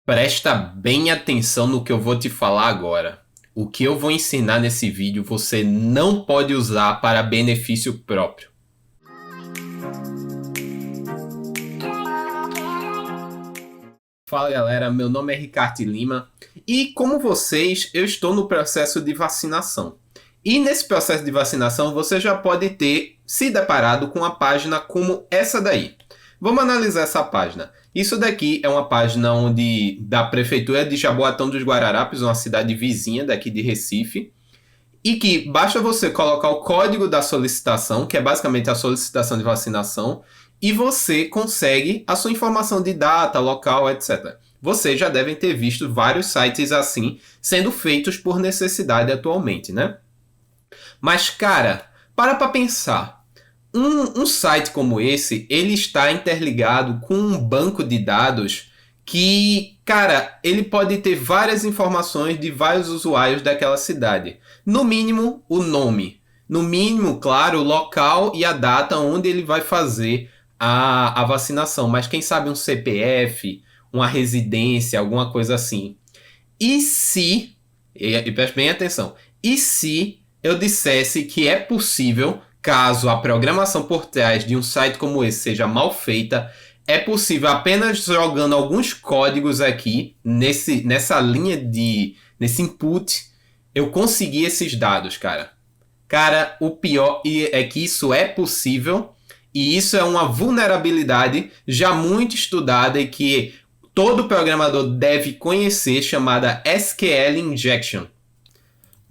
Presta bem atenção no que eu vou te falar agora. O que eu vou ensinar nesse vídeo você não pode usar para benefício próprio. Fala galera, meu nome é Ricardo Lima e como vocês, eu estou no processo de vacinação. E nesse processo de vacinação você já pode ter se deparado com uma página como essa daí. Vamos analisar essa página. Isso daqui é uma página da Prefeitura de Jaboatão dos Guararapes, uma cidade vizinha daqui de Recife, e que basta você colocar o código da solicitação, que é basicamente a solicitação de vacinação, e você consegue a sua informação de data, local, etc. Vocês já devem ter visto vários sites assim sendo feitos por necessidade atualmente, né? Mas, cara, para pensar. Um site como esse, ele está interligado com um banco de dados que, cara, ele pode ter várias informações de vários usuários daquela cidade. No mínimo, o nome. No mínimo, claro, o local e a data onde ele vai fazer a vacinação. Mas quem sabe um CPF, uma residência, alguma coisa assim. E preste bem atenção, e se eu dissesse que é possível... Caso a programação por trás de um site como esse seja mal feita, é possível apenas jogando alguns códigos aqui nessa linha nesse input, eu conseguir esses dados, cara. Cara, o pior é que isso é possível e isso é uma vulnerabilidade já muito estudada e que todo programador deve conhecer, chamada SQL Injection.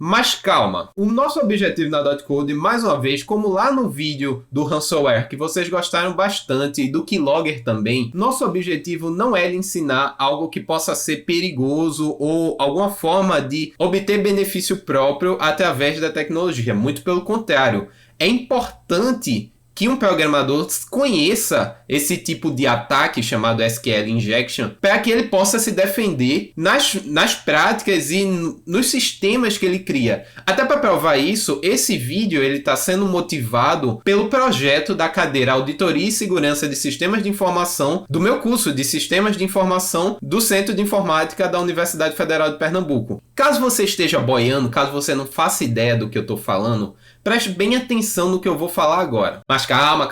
Mas calma, o nosso objetivo na .code, mais uma vez, como lá no vídeo do ransomware, que vocês gostaram bastante, e do Keylogger também, nosso objetivo não é lhe ensinar algo que possa ser perigoso ou alguma forma de obter benefício próprio através da tecnologia. Muito pelo contrário, é importante que um programador conheça esse tipo de ataque chamado SQL Injection para que ele possa se defender nas práticas e nos sistemas que ele cria. Até para provar isso, esse vídeo está sendo motivado pelo projeto da cadeira Auditoria e Segurança de Sistemas de Informação do meu curso de Sistemas de Informação do Centro de Informática da Universidade Federal de Pernambuco. Caso você esteja boiando, caso você não faça ideia do que eu estou falando, preste bem atenção no que eu vou falar agora. Mas calma.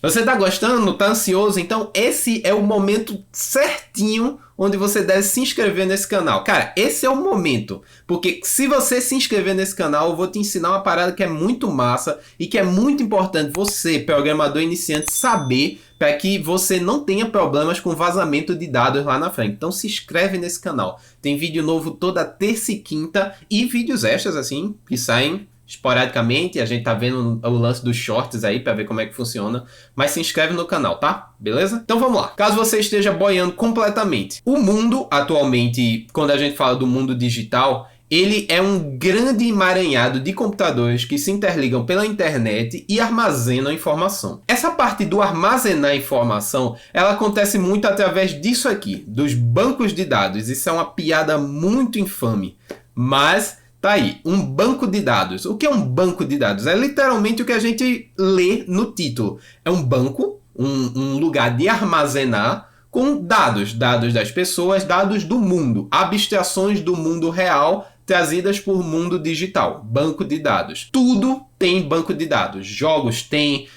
Você tá gostando? Tá ansioso? Então esse é o momento certinho onde você deve se inscrever nesse canal. Cara, esse é o momento. Porque se você se inscrever nesse canal, eu vou te ensinar uma parada que é muito massa e que é muito importante você, programador iniciante, saber para que você não tenha problemas com vazamento de dados lá na frente. Então se inscreve nesse canal. Tem vídeo novo toda terça e quinta e vídeos extras assim que saem esporadicamente. A gente tá vendo o lance dos shorts aí para ver como é que funciona, mas se inscreve no canal, tá? Beleza? Então vamos lá. Caso você esteja boiando completamente, o mundo atualmente, quando a gente fala do mundo digital, ele é um grande emaranhado de computadores que se interligam pela internet e armazenam informação. Essa parte do armazenar informação, ela acontece muito através disso aqui, dos bancos de dados. Isso é uma piada muito infame, mas tá aí, um banco de dados. O que é um banco de dados? É literalmente o que a gente lê no título. É um banco, um lugar de armazenar com dados das pessoas, dados do mundo, abstrações do mundo real trazidas por mundo digital, banco de dados. Tudo tem banco de dados. Jogos tem,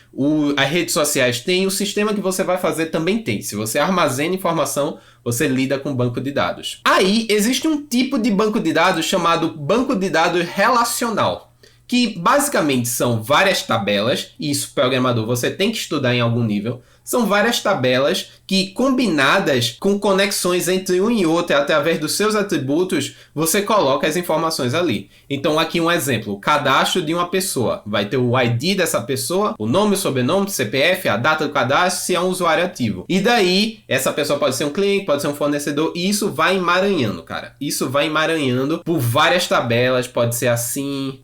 as redes sociais tem, o sistema que você vai fazer também tem. Se você armazena informação, você lida com banco de dados. Aí existe um tipo de banco de dados chamado banco de dados relacional, que basicamente são várias tabelas, e isso, programador, você tem que estudar em algum nível. São várias tabelas que, combinadas com conexões entre um e outro, através dos seus atributos, você coloca as informações ali. Então aqui um exemplo, o cadastro de uma pessoa. Vai ter o ID dessa pessoa, o nome, o sobrenome, o CPF, a data do cadastro, se é um usuário ativo. E daí, essa pessoa pode ser um cliente, pode ser um fornecedor, e isso vai emaranhando, cara. Isso vai emaranhando por várias tabelas, pode ser assim,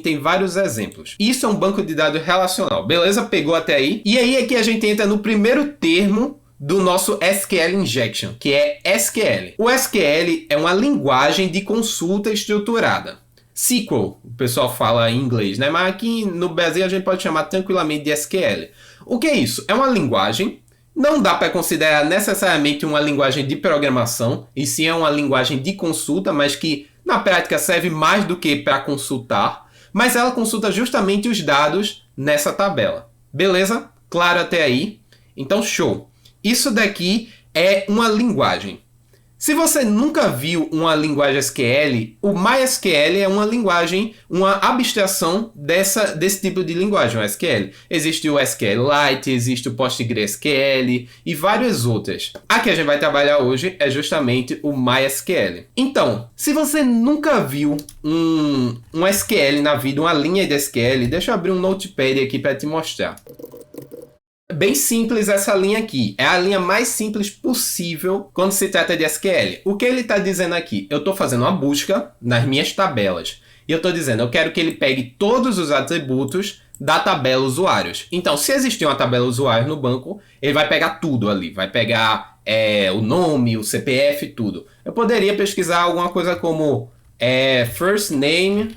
tem vários exemplos. Isso é um banco de dados relacional, beleza? Pegou até aí? E aí é que a gente entra no primeiro termo do nosso SQL Injection, que é SQL. O SQL é uma linguagem de consulta estruturada. SQL, o pessoal fala em inglês, né? Mas aqui no Brasil a gente pode chamar tranquilamente de SQL. O que é isso? É uma linguagem Não dá para considerar necessariamente uma linguagem de programação, e sim é uma linguagem de consulta, mas que na prática serve mais do que para consultar, mas ela consulta justamente os dados nessa tabela. Beleza? Claro até aí? Então, show! Isso daqui é uma linguagem. Se você nunca viu uma linguagem SQL, o MySQL é uma linguagem, uma abstração desse tipo de linguagem, o SQL. Existe o SQLite, existe o PostgreSQL e várias outras. A que a gente vai trabalhar hoje é justamente o MySQL. Então, se você nunca viu um SQL na vida, uma linha de SQL, deixa eu abrir um Notepad aqui para te mostrar. Bem simples essa linha aqui. É a linha mais simples possível quando se trata de SQL. O que ele está dizendo aqui? Eu estou fazendo uma busca nas minhas tabelas. E eu estou dizendo, eu quero que ele pegue todos os atributos da tabela usuários. Então, se existir uma tabela usuários no banco, ele vai pegar tudo ali. Vai pegar o nome, o CPF, tudo. Eu poderia pesquisar alguma coisa como first name,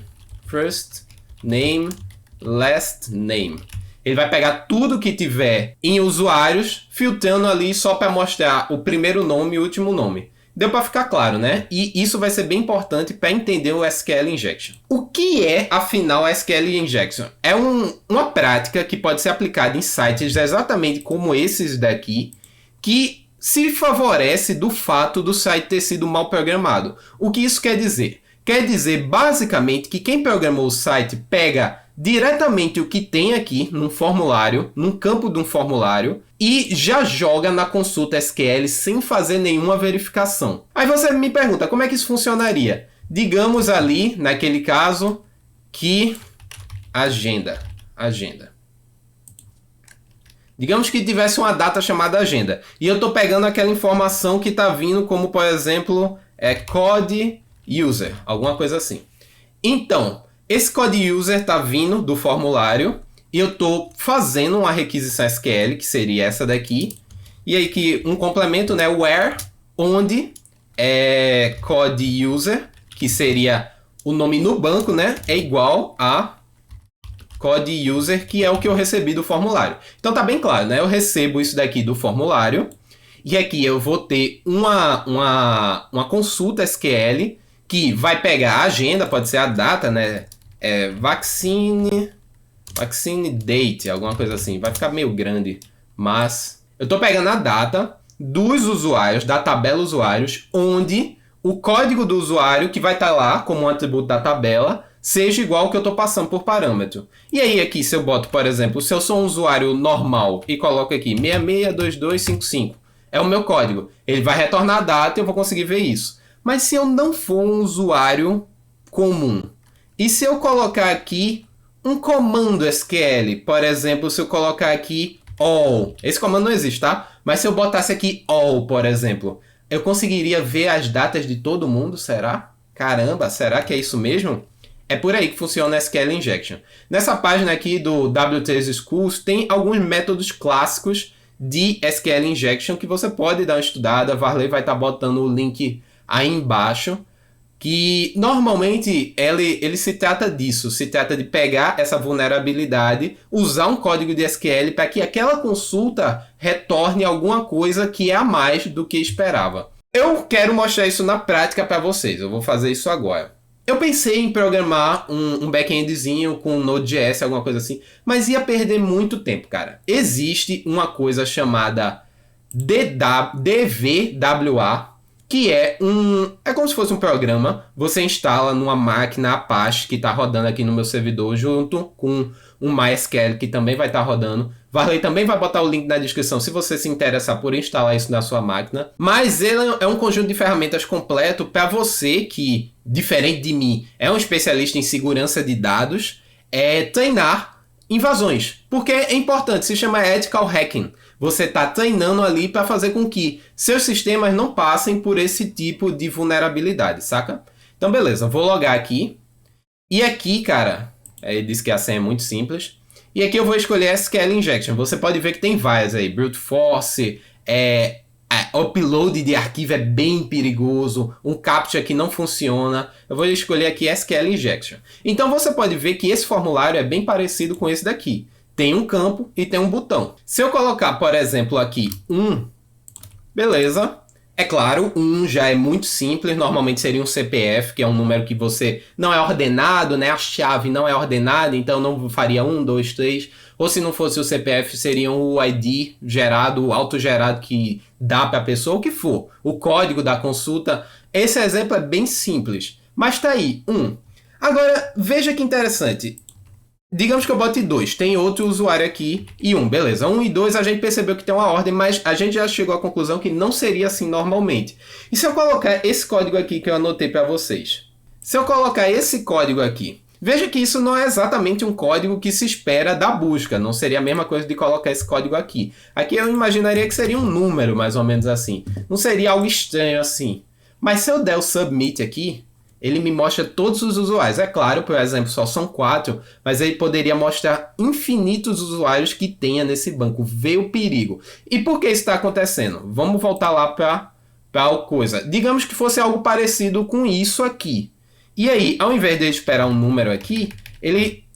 last name. Ele vai pegar tudo que tiver em usuários, filtrando ali só para mostrar o primeiro nome e o último nome. Deu para ficar claro, né? E isso vai ser bem importante para entender o SQL Injection. O que é, afinal, SQL Injection? É uma prática que pode ser aplicada em sites exatamente como esses daqui, que se favorece do fato do site ter sido mal programado. O que isso quer dizer? Quer dizer, basicamente, que quem programou o site pega diretamente o que tem aqui num formulário, num campo de um formulário, e já joga na consulta SQL sem fazer nenhuma verificação. Aí você me pergunta, como é que isso funcionaria? Digamos ali, naquele caso, que agenda. Digamos que tivesse uma data chamada agenda. E eu estou pegando aquela informação que está vindo como, por exemplo, code user, alguma coisa assim. Então, esse code user está vindo do formulário e eu estou fazendo uma requisição SQL, que seria essa daqui. E aí que um complemento, né? Where, onde code user, que seria o nome no banco, né? É igual a code user, que é o que eu recebi do formulário. Então tá bem claro, né? Eu recebo isso daqui do formulário e aqui eu vou ter uma consulta SQL que vai pegar a agenda, pode ser a data, né? Vaccine date, alguma coisa assim. Vai ficar meio grande, mas eu estou pegando a data dos usuários, da tabela usuários, onde o código do usuário, que vai estar lá como um atributo da tabela, seja igual ao que eu estou passando por parâmetro. E aí aqui, se eu boto, por exemplo, se eu sou um usuário normal e coloco aqui 662255, é o meu código. Ele vai retornar a data e eu vou conseguir ver isso. Mas se eu não for um usuário comum, e se eu colocar aqui um comando SQL, por exemplo, se eu colocar aqui all, esse comando não existe, tá? Mas se eu botasse aqui all, por exemplo, eu conseguiria ver as datas de todo mundo, será? Caramba, será que é isso mesmo? É por aí que funciona a SQL Injection. Nessa página aqui do W3 Schools tem alguns métodos clássicos de SQL Injection que você pode dar uma estudada. Varley vai estar botando o link aí embaixo, que normalmente ele se trata disso, se trata de pegar essa vulnerabilidade, usar um código de SQL para que aquela consulta retorne alguma coisa que é a mais do que esperava. Eu quero mostrar isso na prática para vocês, eu vou fazer isso agora. Eu pensei em programar um back-endzinho com Node.js, alguma coisa assim, mas ia perder muito tempo, cara. Existe uma coisa chamada DVWA, que é como se fosse um programa. Você instala numa máquina Apache que está rodando aqui no meu servidor, junto com um MySQL que também vai estar rodando. Varley também vai botar o link na descrição se você se interessar por instalar isso na sua máquina. Mas ele é um conjunto de ferramentas completo para você que, diferente de mim, é um especialista em segurança de dados, treinar invasões. Porque é importante, se chama ethical hacking. Você está treinando ali para fazer com que seus sistemas não passem por esse tipo de vulnerabilidade, saca? Então, beleza, vou logar aqui. E aqui, cara, ele disse que a senha é muito simples. E aqui eu vou escolher SQL Injection. Você pode ver que tem várias aí. Brute Force, upload de arquivo é bem perigoso. Um CAPTCHA que não funciona. Eu vou escolher aqui SQL Injection. Então você pode ver que esse formulário é bem parecido com esse daqui. tem um campo e tem um botão. Se eu colocar, por exemplo, aqui 1, beleza. É claro, 1 já é muito simples, normalmente seria um CPF, que é um número que você não é ordenado, né? A chave não é ordenada, então não faria 1, 2, 3. Ou se não fosse o CPF, seria o ID gerado, autogerado que dá para a pessoa, o que for. O código da consulta. Esse exemplo é bem simples. Mas tá aí, 1. Agora, veja que interessante. Digamos que eu bote 2, tem outro usuário aqui e 1, beleza. 1 e 2 a gente percebeu que tem uma ordem, mas a gente já chegou à conclusão que não seria assim normalmente. E se eu colocar esse código aqui que eu anotei para vocês? Se eu colocar esse código aqui, veja que isso não é exatamente um código que se espera da busca, não seria a mesma coisa de colocar esse código aqui. Aqui eu imaginaria que seria um número, mais ou menos assim. Não seria algo estranho assim. Mas se eu der o submit aqui, ele me mostra todos os usuários. É claro, por exemplo, só são 4, mas ele poderia mostrar infinitos usuários que tenha nesse banco. Vê o perigo. E por que isso está acontecendo? Vamos voltar lá para a coisa. Digamos que fosse algo parecido com isso aqui. E aí, ao invés de esperar um número aqui,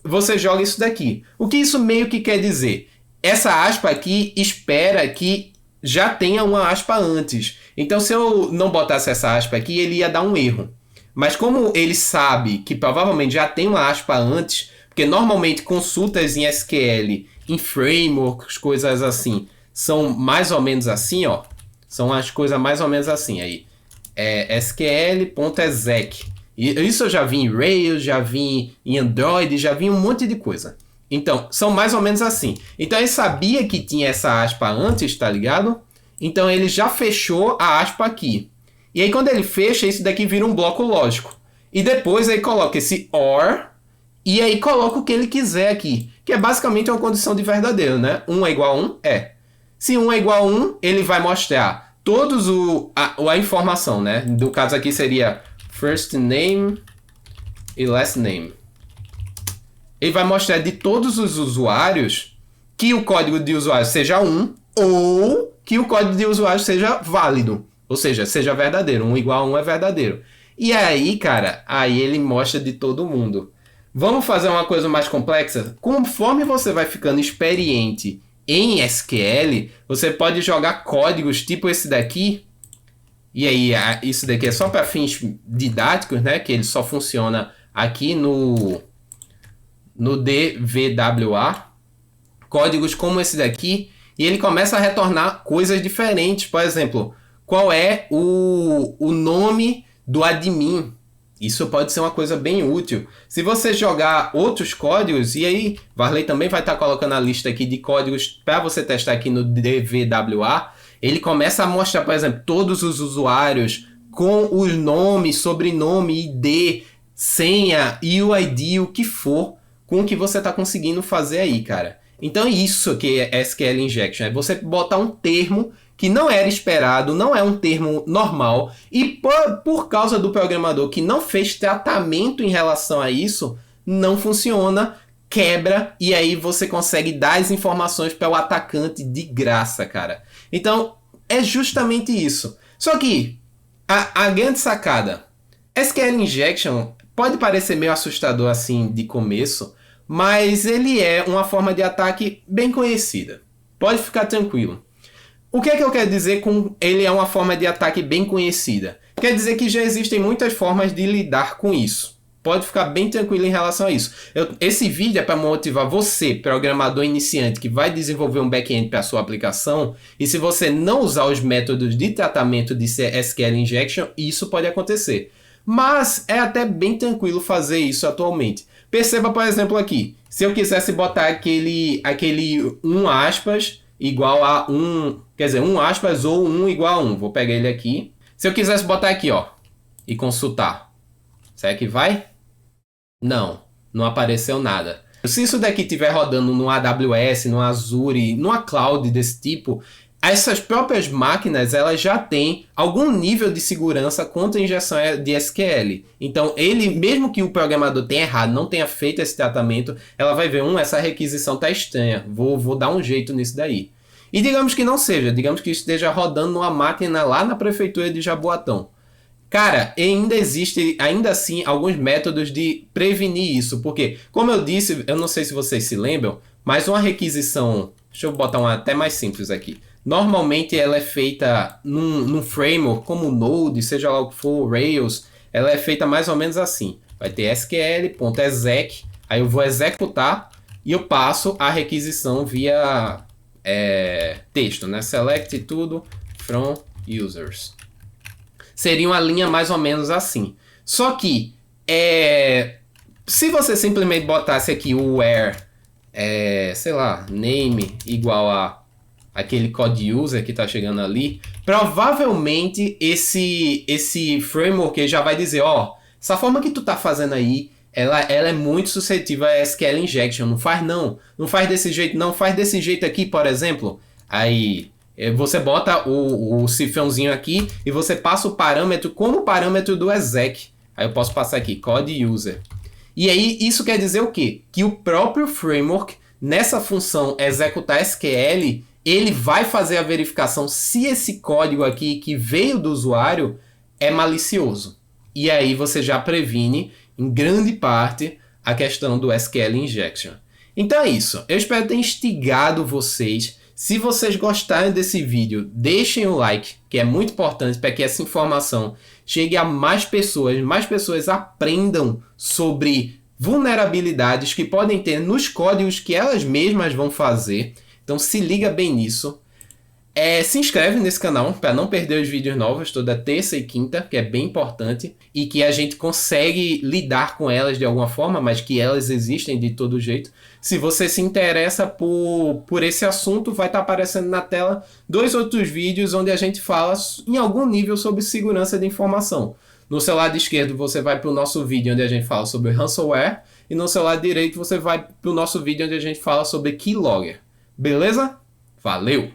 você joga isso daqui. O que isso meio que quer dizer? Essa aspa aqui espera que já tenha uma aspa antes. Então, se eu não botasse essa aspa aqui, ele ia dar um erro. Mas como ele sabe que provavelmente já tem uma aspa antes, porque normalmente consultas em SQL, em frameworks, coisas assim, são mais ou menos assim, ó. São as coisas mais ou menos assim aí. SQL.exec. Isso eu já vi em Rails, já vi em Android, já vi em um monte de coisa. Então, são mais ou menos assim. Então ele sabia que tinha essa aspa antes, tá ligado? Então ele já fechou a aspa aqui. E aí quando ele fecha, isso daqui vira um bloco lógico. E depois aí coloca esse OR e aí coloca o que ele quiser aqui. Que é basicamente uma condição de verdadeiro, né? 1 é igual a 1? É. Se 1 é igual a 1, ele vai mostrar todos a informação, né? No caso aqui seria first name e last name. Ele vai mostrar de todos os usuários que o código de usuário seja 1 ou que o código de usuário seja válido. Ou seja, seja verdadeiro. 1 igual a 1 é verdadeiro. E aí, cara, aí ele mostra de todo mundo. Vamos fazer uma coisa mais complexa? Conforme você vai ficando experiente em SQL, você pode jogar códigos tipo esse daqui. E aí, isso daqui é só para fins didáticos, né? Que ele só funciona aqui no DVWA. Códigos como esse daqui. E ele começa a retornar coisas diferentes. Por exemplo, qual é o nome do admin. Isso pode ser uma coisa bem útil. Se você jogar outros códigos, e aí Varley também vai estar colocando a lista aqui de códigos para você testar aqui no DVWA, ele começa a mostrar, por exemplo, todos os usuários com os nomes, sobrenome, ID, senha, UID, o que for, com o que você está conseguindo fazer aí, cara. Então isso que é SQL Injection, é você botar um termo que não era esperado, não é um termo normal, e por causa do programador que não fez tratamento em relação a isso, não funciona, quebra, e aí você consegue dar as informações para o atacante de graça, cara. Então, é justamente isso. Só que, a grande sacada, SQL Injection pode parecer meio assustador assim de começo, mas ele é uma forma de ataque bem conhecida. Pode ficar tranquilo. O que é que eu quero dizer com ele é uma forma de ataque bem conhecida? Quer dizer que já existem muitas formas de lidar com isso. Pode ficar bem tranquilo em relação a isso. Esse vídeo é para motivar você, programador iniciante, que vai desenvolver um back-end para a sua aplicação. E se você não usar os métodos de tratamento de SQL Injection, isso pode acontecer. Mas é até bem tranquilo fazer isso atualmente. Perceba, por exemplo, aqui. Se eu quisesse botar aquele 1 aspas igual a 1, quer dizer, 1 aspas ou 1 igual a 1. Vou pegar ele aqui. Se eu quisesse botar aqui, ó, e consultar, será que vai? Não apareceu nada. Se isso daqui estiver rodando no AWS, no Azure, numa cloud desse tipo, essas próprias máquinas elas já têm algum nível de segurança contra a injeção de SQL. Então, ele, mesmo que o programador tenha errado, não tenha feito esse tratamento, ela vai ver, essa requisição está estranha, vou dar um jeito nisso daí. E digamos que não seja, digamos que esteja rodando numa máquina lá na prefeitura de Jaboatão. Cara, ainda assim, alguns métodos de prevenir isso, porque, como eu disse, eu não sei se vocês se lembram, Mas uma requisição, deixa eu botar uma até mais simples aqui. Normalmente ela é feita num framework como Node, seja lá o que for, Rails, ela é feita mais ou menos assim. Vai ter sql.exec, aí eu vou executar e eu passo a requisição via texto, né? Select tudo from users. Seria uma linha mais ou menos assim. Só que, se você simplesmente botasse aqui o where, sei lá, name igual a aquele code user que está chegando ali, provavelmente esse framework já vai dizer, ó, essa forma que tu tá fazendo aí, ela é muito suscetível a SQL injection. Não faz desse jeito, não faz desse jeito aqui, por exemplo. Aí você bota o cifrãozinho aqui e você passa o parâmetro como parâmetro do exec. Aí eu posso passar aqui, code user. E aí isso quer dizer o quê? Que o próprio framework, nessa função executar SQL, ele vai fazer a verificação se esse código aqui que veio do usuário é malicioso. E aí você já previne, em grande parte, a questão do SQL injection. Então é isso. Eu espero ter instigado vocês. Se vocês gostarem desse vídeo, deixem o like, que é muito importante para que essa informação chegue a mais pessoas aprendam sobre vulnerabilidades que podem ter nos códigos que elas mesmas vão fazer. Então se liga bem nisso. Se inscreve nesse canal para não perder os vídeos novos toda terça e quinta, que é bem importante, e que a gente consegue lidar com elas de alguma forma, mas que elas existem de todo jeito. Se você se interessa por esse assunto, vai estar aparecendo na tela 2 outros vídeos onde a gente fala em algum nível sobre segurança de informação. No seu lado esquerdo você vai para o nosso vídeo onde a gente fala sobre ransomware, e no seu lado direito você vai para o nosso vídeo onde a gente fala sobre keylogger. Beleza? Valeu!